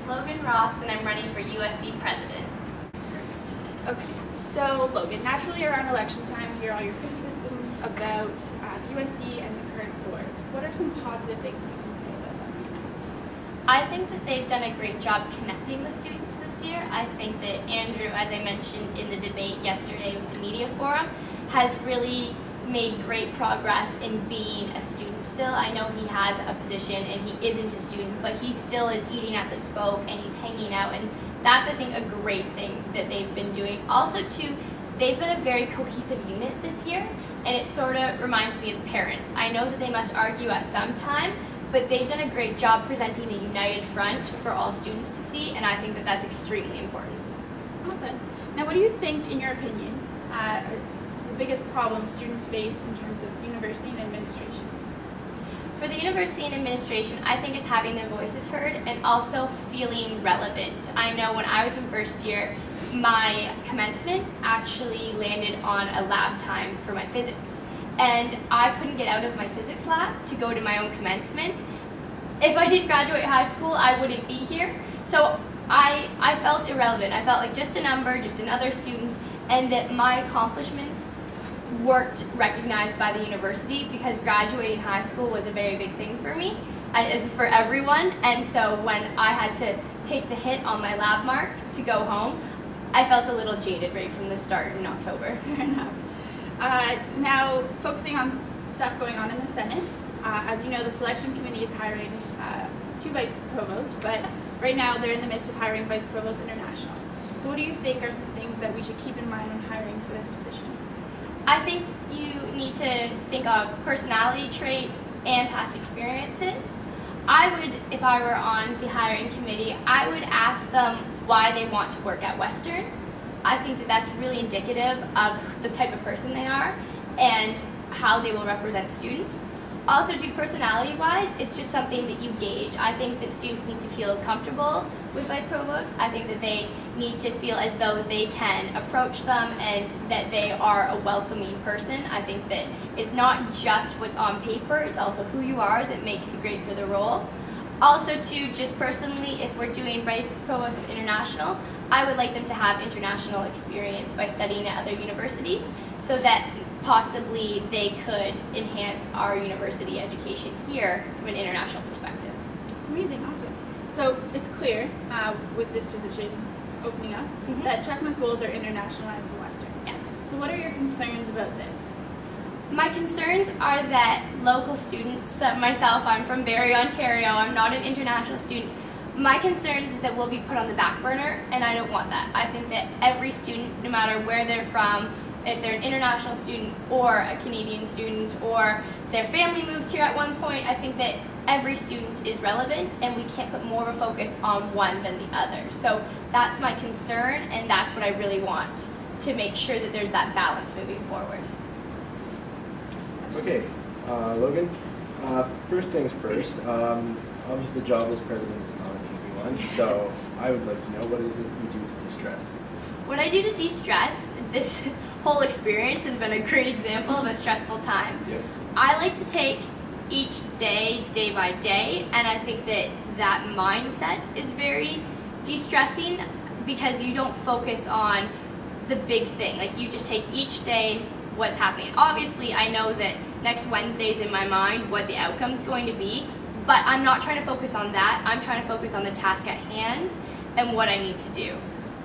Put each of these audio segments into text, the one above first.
Logan Ross, and I'm running for USC President. Perfect. Okay, so Logan, naturally around election time, you hear all your criticisms about USC and the current board. What are some positive things you can say about them right now? I think that they've done a great job connecting with students this year. I think that Andrew, as I mentioned in the debate yesterday with the media forum, has really made great progress in being a student still. I know he has a position and he isn't a student, but he still is eating at the Spoke and he's hanging out, and that's, I think, a great thing that they've been doing. Also, too, they've been a very cohesive unit this year, and it sort of reminds me of parents. I know that they must argue at some time, but they've done a great job presenting a united front for all students to see, and I think that that's extremely important. Awesome. Now, what do you think, in your opinion, is the biggest problem students face in terms of university and administration? For the university and administration, I think it's having their voices heard and also feeling relevant. I know when I was in first year, my commencement actually landed on a lab time for my physics. And I couldn't get out of my physics lab to go to my own commencement. If I didn't graduate high school, I wouldn't be here. So I felt irrelevant. I felt like just a number, just another student, and that my accomplishments weren't recognized by the university, because graduating high school was a very big thing for me, as for everyone. And so when I had to take the hit on my lab mark to go home, I felt a little jaded right from the start in October. Fair enough. Now, focusing on stuff going on in the Senate, as you know, the selection committee is hiring 2 vice provosts, but right now they're in the midst of hiring vice provost international. So what do you think are some things that we should keep in mind when hiring for this position? I think you need to think of personality traits and past experiences. I would, if I were on the hiring committee, I would ask them why they want to work at Western. I think that that's really indicative of the type of person they are and how they will represent students. Also, too, personality-wise, it's just something that you gauge. I think that students need to feel comfortable with vice provosts. I think that they need to feel as though they can approach them and that they are a welcoming person. I think that it's not just what's on paper, it's also who you are that makes you great for the role. Also, too, just personally, if we're doing vice provost of international, I would like them to have international experience by studying at other universities, so that possibly they could enhance our university education here from an international perspective. It's amazing, awesome. So it's clear with this position opening up that Checkma's goals are internationalized in Western. Yes. So what are your concerns about this? My concerns are that local students, myself, I'm from Barrie, Ontario, I'm not an international student. My concerns is that we'll be put on the back burner, and I don't want that. I think that every student, no matter where they're from, if they're an international student or a Canadian student or their family moved here at one point, I think that every student is relevant and we can't put more of a focus on one than the other. So that's my concern, and that's what I really want to make sure that there's that balance moving forward. Okay, Logan, first things first, obviously the job as president is not an easy one, so I would like to know, what is it you do to de-stress? What I do to de-stress, this whole experience has been a great example of a stressful time. Yep. I like to take each day, day by day, and I think that that mindset is very de-stressing, because you don't focus on the big thing. Like, you just take each day what's happening. Obviously, I know that next Wednesday is in my mind what the outcome's going to be, but I'm not trying to focus on that. I'm trying to focus on the task at hand and what I need to do.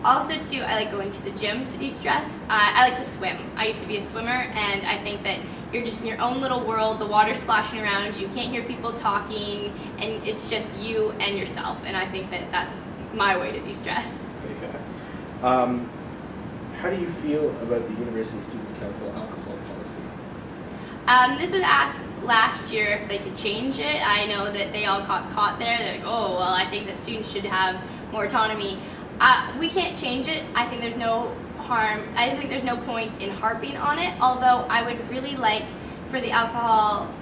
Also, too, I like going to the gym to de-stress. I like to swim. I used to be a swimmer, and I think that you're just in your own little world, the water's splashing around you, you can't hear people talking, and it's just you and yourself, and I think that that's my way to de-stress. Okay. How do you feel about the University Students' Council alcohol policy? This was asked last year if they could change it. I know that they all got caught there. They're like, oh, well, I think that students should have more autonomy. We can't change it. I think there's no harm. I think there's no point in harping on it, although I would really like for the alcohol,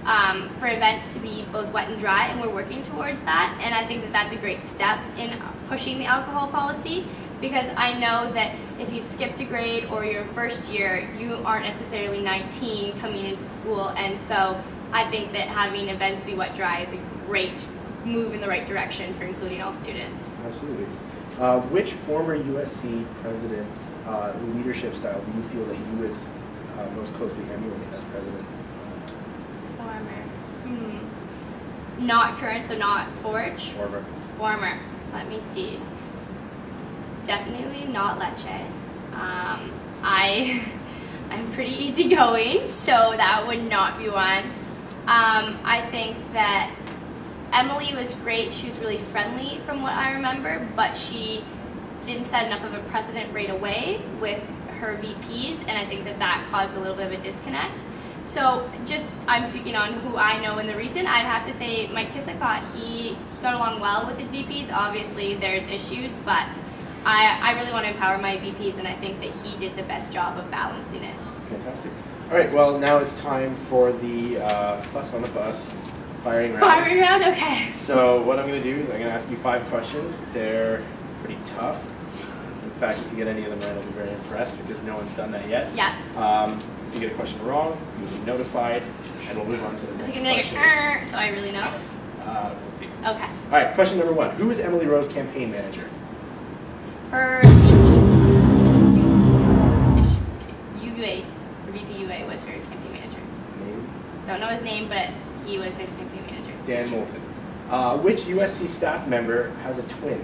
for events to be both wet and dry, and we're working towards that, and I think that that's a great step in pushing the alcohol policy, because I know that if you've skipped a grade or you're in first year, you aren't necessarily 19 coming into school, and so I think that having events be wet dry is a great move in the right direction for including all students. Absolutely. Which former USC president's leadership style do you feel that you would most closely emulate as president? Former. Not current, so not Forge. Former. Former. Let me see. Definitely not Lecce. I'm pretty easygoing, so that would not be one. I think that Emily was great. She was really friendly from what I remember, but she didn't set enough of a precedent right away with her VPs, and I think that that caused a little bit of a disconnect. So just, I'm speaking on who I know in the recent, I'd have to say Mike Tippicott. He got along well with his VPs. Obviously there's issues, but I really want to empower my VPs, and I think that he did the best job of balancing it. Fantastic. All right, well, now it's time for the fuss on the bus firing round. Firing round? Okay. So what I'm going to do is I'm going to ask you 5 questions. They're pretty tough. In fact, if you get any of them right, I'll be very impressed because no one's done that yet. Yeah. If you get a question wrong, you'll be notified, and we'll move on to the next Is it going to question. so I really know? We'll see. Okay. All right, question number 1. Who is Emily Rowe's campaign manager? Her VP UA, her VP UA was her campaign manager. Name? Don't know his name, but he was her campaign manager. Dan Moulton. Which USC staff member has a twin?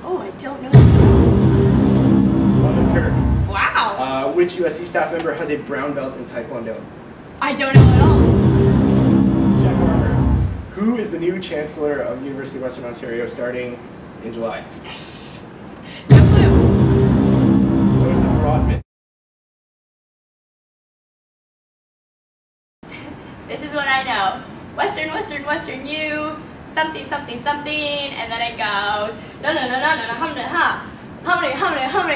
Oh, I don't know. Logan Kirk. Wow. Which USC staff member has a brown belt in Taekwondo? I don't know at all. Jeff Harper. Who is the new Chancellor of the University of Western Ontario starting in July? No clue. Joseph Rodman. This is what I know. Western, Western, Western U, something, something, something, and then it goes, ha, ha,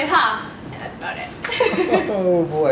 ha, and that's about it. Oh boy.